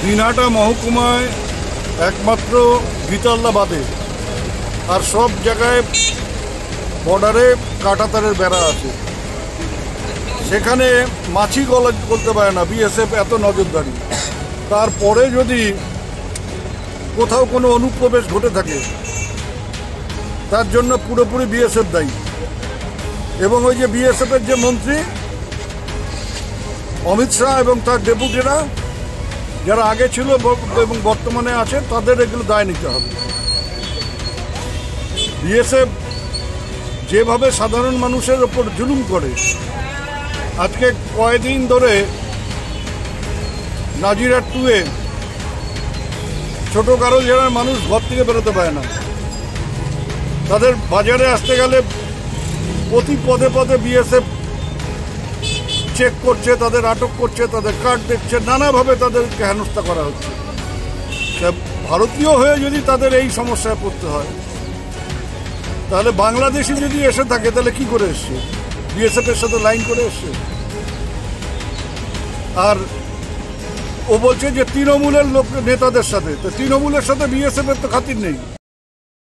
দিনহাটা মহকুমায় একমাত্র গীতাল্লা বাদে আর সব জায়গায় বর্ডারে কাঁটাতারের বেড়া আছে। সেখানে মাছি গলতে পারে না বিএসএফ, এত নজরদারি। তারপরে যদি কোথাও কোনো অনুপ্রবেশ ঘটে থাকে তার জন্য পুরোপুরি বিএসএফ দায়ী। এবং ওই যে বিএসএফের যে মন্ত্রী অমিত শাহ এবং তার ডেপুটিরা যারা আগে ছিল এবং বর্তমানে আছে, তাদের এগুলো দায় নিতে হবে। বিএসএফ যেভাবে সাধারণ মানুষের ওপর জুলুম করে, আজকে কয়েকদিন ধরে নাজিরার টুয়ে ছোটো কারো জেলার মানুষ ঘর থেকে বেরোতে পারে না। তাদের বাজারে আসতে গেলে প্রতি পদে পদে বিএসএফ চেক করছে, তাদের আটক করছে, তাদের কার্ড দেখছে, নানাভাবে তাদেরকে হেনস্থা করা হচ্ছে। ভারতীয় হয়ে যদি তাদের এই সমস্যায় পড়তে হয়, তাহলে বাংলাদেশি যদি এসে থাকে তাহলে কি করে এসছে? বিএসএফের সাথে লাইন করে এসছে। আর ও বলছে যে তৃণমূলের লোক নেতাদের সাথে, তো তৃণমূলের সাথে বিএসএফের তো খাতির নেই।